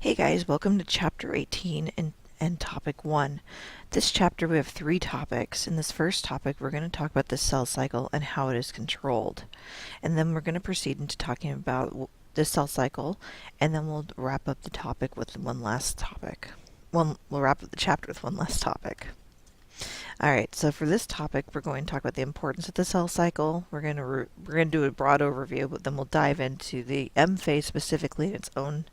Hey guys, welcome to Chapter 18 and Topic 1. This chapter we have 3 topics. In this first topic we're going to talk about the cell cycle and how it is controlled. And then we're going to proceed into talking about the cell cycle, and then we'll wrap up the topic with one last topic. We'll wrap up the chapter with one last topic. Alright, so for this topic we're going to talk about the importance of the cell cycle. We're going to do a broad overview, but then we'll dive into the M phase specifically in its own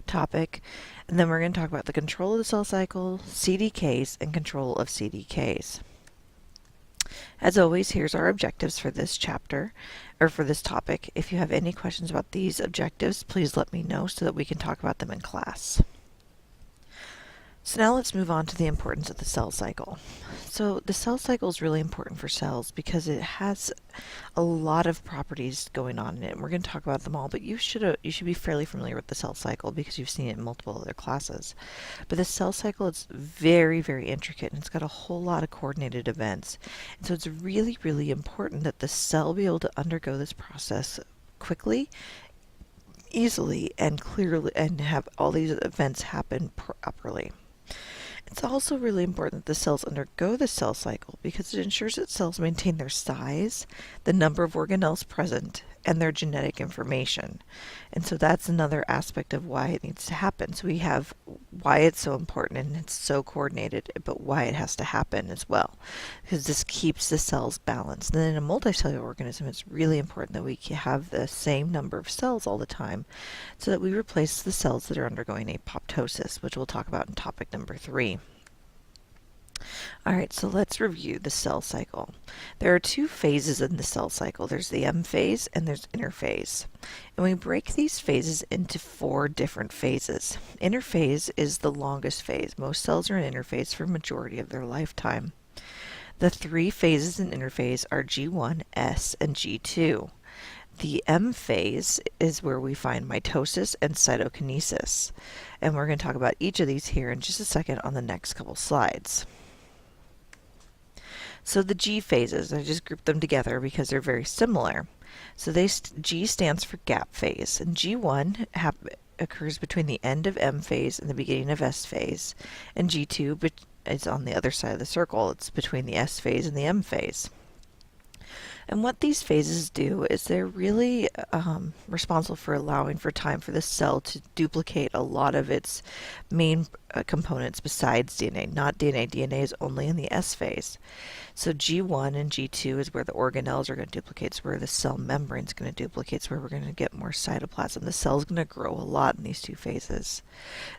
topic, and then we're going to talk about the control of the cell cycle, CDKs, and control of CDKs. As always, here's our objectives for this chapter, or for this topic. If you have any questions about these objectives, please let me know so that we can talk about them in class. So now let's move on to the importance of the cell cycle. So the cell cycle is really important for cells because it has a lot of properties going on in it. We're going to talk about them all, but you should be fairly familiar with the cell cycle because you've seen it in multiple other classes. But the cell cycle is very, very intricate, and it's got a whole lot of coordinated events. And so it's really, really important that the cell be able to undergo this process quickly, easily, and clearly, and have all these events happen properly. It's also really important that the cells undergo the cell cycle because it ensures that cells maintain their size, the number of organelles present, and their genetic information. And so that's another aspect of why it needs to happen. So we have why it's so important and it's so coordinated, but why it has to happen as well, because this keeps the cells balanced. And then in a multicellular organism, it's really important that we have the same number of cells all the time so that we replace the cells that are undergoing apoptosis, which we'll talk about in topic number 3. Alright, so let's review the cell cycle. There are 2 phases in the cell cycle. There's the M phase and there's interphase. And we break these phases into 4 different phases. Interphase is the longest phase. Most cells are in interphase for a majority of their lifetime. The 3 phases in interphase are G1, S, and G2. The M phase is where we find mitosis and cytokinesis. And we're going to talk about each of these here in just a second on the next couple slides. So the G phases, I just grouped them together because they're very similar. So G stands for gap phase, and G1 occurs between the end of M phase and the beginning of S phase, and G2 is on the other side of the circle. It's between the S phase and the M phase. And what these phases do is they're really responsible for allowing for time for the cell to duplicate a lot of its main components besides DNA. Not DNA. DNA is only in the S phase. So G1 and G2 is where the organelles are going to duplicate. It's where the cell membrane is going to duplicate. It's where we're going to get more cytoplasm. The cell is going to grow a lot in these 2 phases.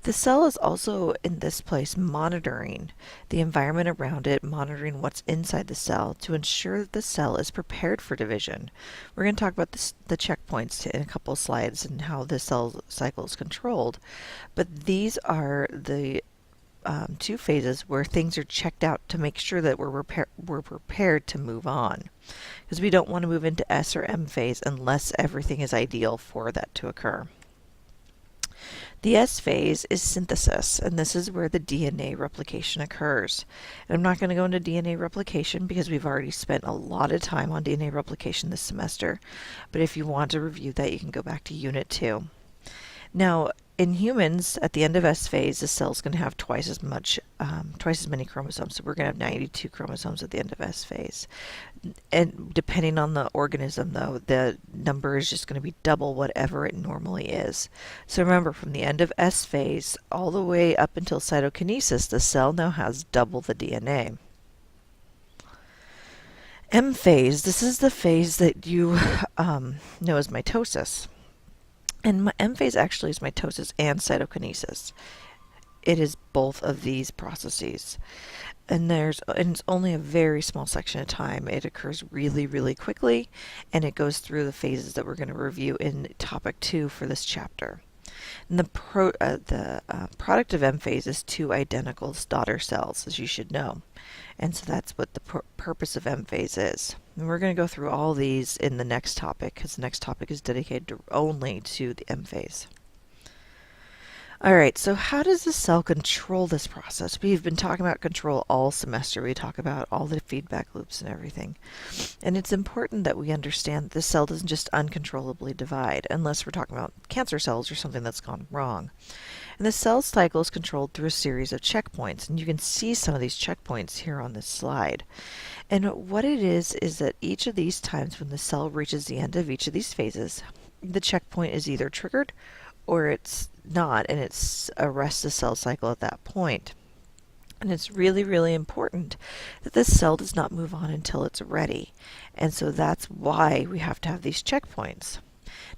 The cell is also in this place monitoring the environment around it, monitoring what's inside the cell to ensure that the cell is prepared for division. We're going to talk about the checkpoints in a couple of slides and how the cell cycle is controlled. But these are the 2 phases where things are checked out to make sure that we're prepared to move on. Because we don't want to move into S or M phase unless everything is ideal for that to occur. The S phase is synthesis, and this is where the DNA replication occurs. And I'm not going to go into DNA replication because we've already spent a lot of time on DNA replication this semester, but if you want to review that, you can go back to Unit 2. Now, in humans, at the end of S phase, the cell's going to have twice as many chromosomes. So we're going to have 92 chromosomes at the end of S phase. And depending on the organism, though, the number is just going to be double whatever it normally is. So remember, from the end of S phase all the way up until cytokinesis, the cell now has double the DNA. M phase, this is the phase that you know as mitosis. And M phase actually is mitosis and cytokinesis. It is both of these processes. And it's only a very small section of time. It occurs really, really quickly, and it goes through the phases that we're going to review in topic 2 for this chapter. And the product of M phase is 2 identical daughter cells, as you should know. And so that's what the purpose of M phase is. And we're going to go through all these in the next topic, because the next topic is dedicated only to the M phase. Alright, so how does the cell control this process? We've been talking about control all semester. We talk about all the feedback loops and everything. And it's important that we understand that the cell doesn't just uncontrollably divide, unless we're talking about cancer cells or something that's gone wrong. And the cell cycle is controlled through a series of checkpoints, and you can see some of these checkpoints here on this slide. And what it is that each of these times when the cell reaches the end of each of these phases, the checkpoint is either triggered or it's not, and it's arrests the cell cycle at that point. And it's really, really important that the cell does not move on until it's ready. And so that's why we have to have these checkpoints.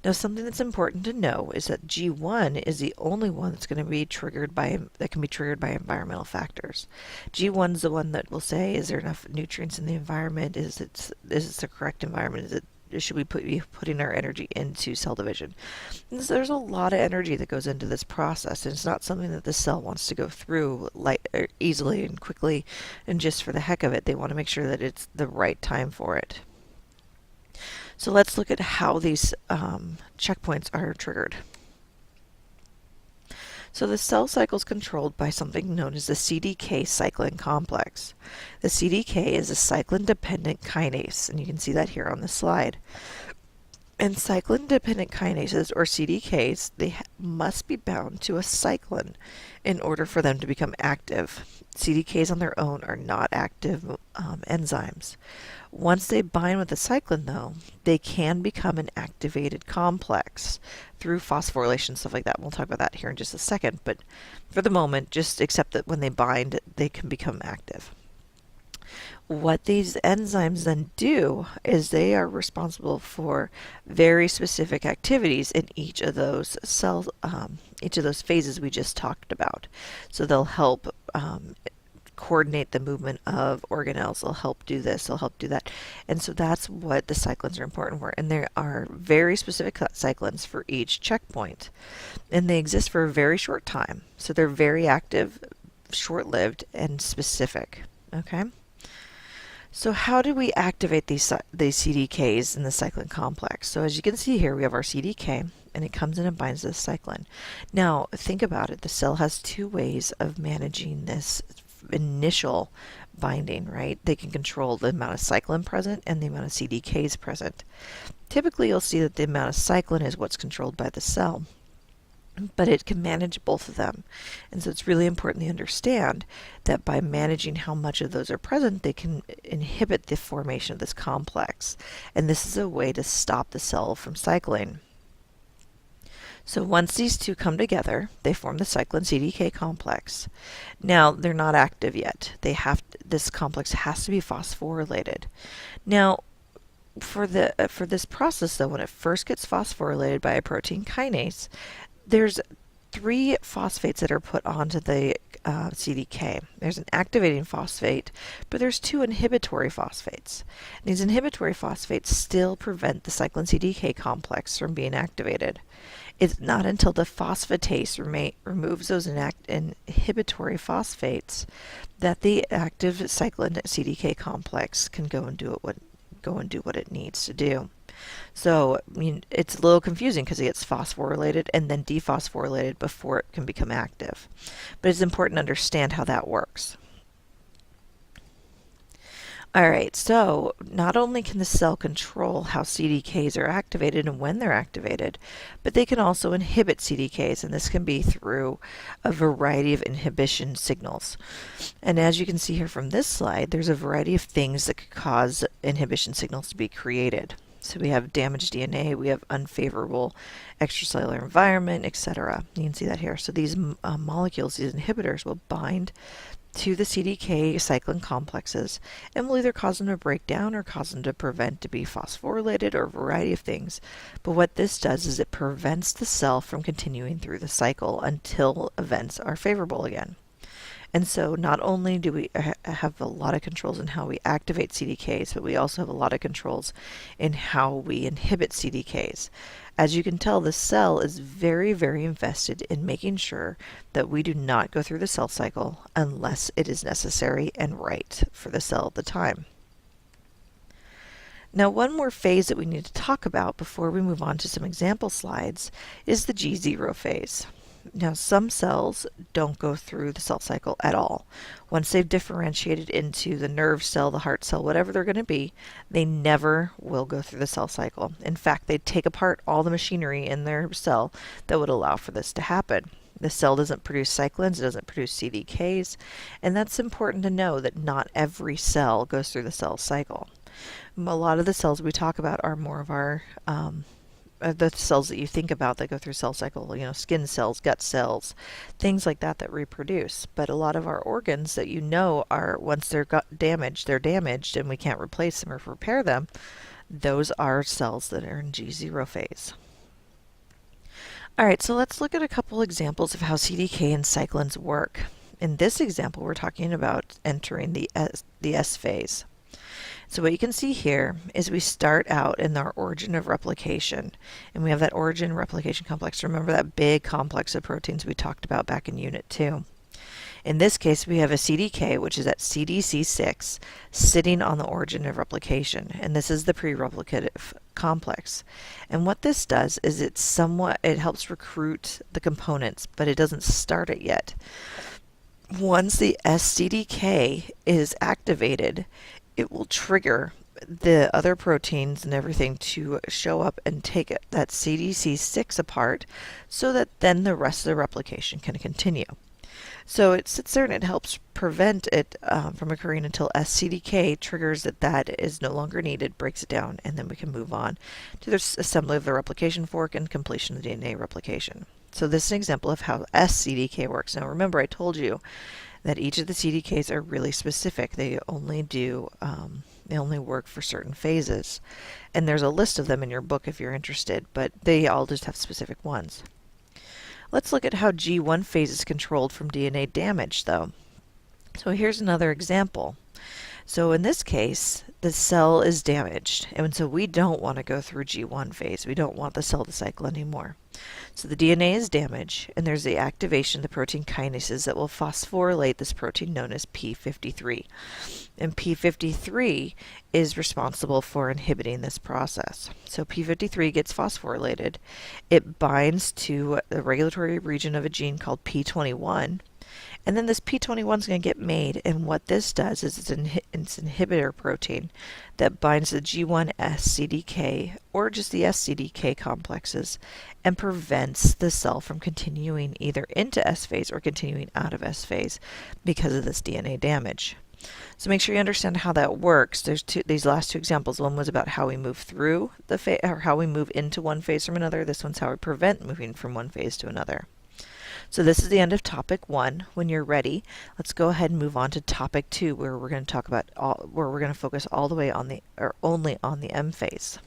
Now, something that's important to know is that G1 is the only one that's going to be triggered by, that can be triggered by environmental factors. G1 is the one that will say, is there enough nutrients in the environment? Is it the correct environment? Should we be putting our energy into cell division? And so there's a lot of energy that goes into this process, and it's not something that the cell wants to go through easily and quickly and just for the heck of it. They want to make sure that it's the right time for it. So let's look at how these checkpoints are triggered. So the cell cycle is controlled by something known as the CDK cyclin complex. The CDK is a cyclin-dependent kinase, and you can see that here on the slide. And cyclin-dependent kinases, or CDKs, they must be bound to a cyclin in order for them to become active. CDKs on their own are not active enzymes. Once they bind with the cyclin, though, they can become an activated complex through phosphorylation, stuff like that. We'll talk about that here in just a second, but for the moment, just accept that when they bind, they can become active. What these enzymes then do is they are responsible for very specific activities in each of those each of those phases we just talked about. So they'll help coordinate the movement of organelles. They'll help do this, they'll help do that. And so that's what the cyclins are important for. And there are very specific cyclins for each checkpoint. And they exist for a very short time. So they're very active, short-lived, and specific. Okay? So how do we activate these CDKs in the cyclin complex? So as you can see here, we have our CDK, and it comes in and binds this cyclin. Now, think about it. The cell has two ways of managing this initial binding, right? They can control the amount of cyclin present and the amount of CDKs present. Typically, you'll see that the amount of cyclin is what's controlled by the cell, but it can manage both of them. And so it's really important to understand that by managing how much of those are present, they can inhibit the formation of this complex. And this is a way to stop the cell from cycling. So once these two come together, they form the cyclin CDK complex. Now, they're not active yet. This complex has to be phosphorylated. Now, for this process, though, when it first gets phosphorylated by a protein kinase, there's 3 phosphates that are put onto the CDK. There's an activating phosphate, but there's 2 inhibitory phosphates. And these inhibitory phosphates still prevent the cyclin CDK complex from being activated. It's not until the phosphatase removes those inhibitory phosphates that the active cyclin CDK complex can go and do what it needs to do. So, I mean, it's a little confusing because it gets phosphorylated and then dephosphorylated before it can become active. But it's important to understand how that works. Alright, so not only can the cell control how CDKs are activated and when they're activated, but they can also inhibit CDKs, and this can be through a variety of inhibition signals. And as you can see here from this slide, there's a variety of things that could cause inhibition signals to be created. So we have damaged DNA, we have unfavorable extracellular environment, etc. You can see that here. So these molecules, these inhibitors, will bind to the CDK cyclin complexes and will either cause them to break down or cause them to prevent to be phosphorylated or a variety of things. But what this does is it prevents the cell from continuing through the cycle until events are favorable again. And so not only do we have a lot of controls in how we activate CDKs, but we also have a lot of controls in how we inhibit CDKs. As you can tell, the cell is very, very invested in making sure that we do not go through the cell cycle unless it is necessary and right for the cell at the time. Now, one more phase that we need to talk about before we move on to some example slides is the G0 phase. Now, some cells don't go through the cell cycle at all. Once they've differentiated into the nerve cell, the heart cell, whatever they're going to be, they never will go through the cell cycle. In fact, they take apart all the machinery in their cell that would allow for this to happen. The cell doesn't produce cyclins, it doesn't produce CDKs, and that's important to know that not every cell goes through the cell cycle. A lot of the cells we talk about are more of our the cells that you think about that go through cell cycle, skin cells, gut cells, things like that that reproduce. But a lot of our organs that are, once they're damaged, they're damaged and we can't replace them or repair them. Those are cells that are in G0 phase. Alright, so let's look at a couple examples of how CDK and cyclins work. In this example, we're talking about entering the S phase. So what you can see here is we start out in our origin of replication, and we have that origin replication complex. Remember that big complex of proteins we talked about back in Unit 2. In this case, we have a CDK, which is at CDC6, sitting on the origin of replication, and this is the pre-replicative complex. And what this does is it helps recruit the components, but it doesn't start it yet. Once the SCDK is activated, it will trigger the other proteins and everything to show up and take that CDC6 apart so that then the rest of the replication can continue. So it sits there and it helps prevent it from occurring until SCDK triggers that is no longer needed, breaks it down, and then we can move on to the assembly of the replication fork and completion of the DNA replication. So this is an example of how SCDK works. Now remember, I told you that each of the CDKs are really specific. They only work for certain phases. And there's a list of them in your book if you're interested, but they all just have specific ones. Let's look at how G1 phase is controlled from DNA damage, though. So here's another example. So in this case, the cell is damaged, and so we don't want to go through G1 phase. We don't want the cell to cycle anymore. So the DNA is damaged, and there's the activation of the protein kinases that will phosphorylate this protein known as P53. And P53 is responsible for inhibiting this process. So P53 gets phosphorylated. It binds to the regulatory region of a gene called P21, and then this P21 is going to get made, and what this does is it's an inhibitor protein that binds the G1 SCDK or just the SCDK complexes and prevents the cell from continuing either into S phase or continuing out of S phase because of this DNA damage. So make sure you understand how that works. There's these last two examples. One was about how we move through the phase, or how we move into one phase from another. This one's how we prevent moving from one phase to another. So this is the end of topic 1. When you're ready, let's go ahead and move on to topic 2, where we're going to talk about where we're going to focus all the way on only on the M phase.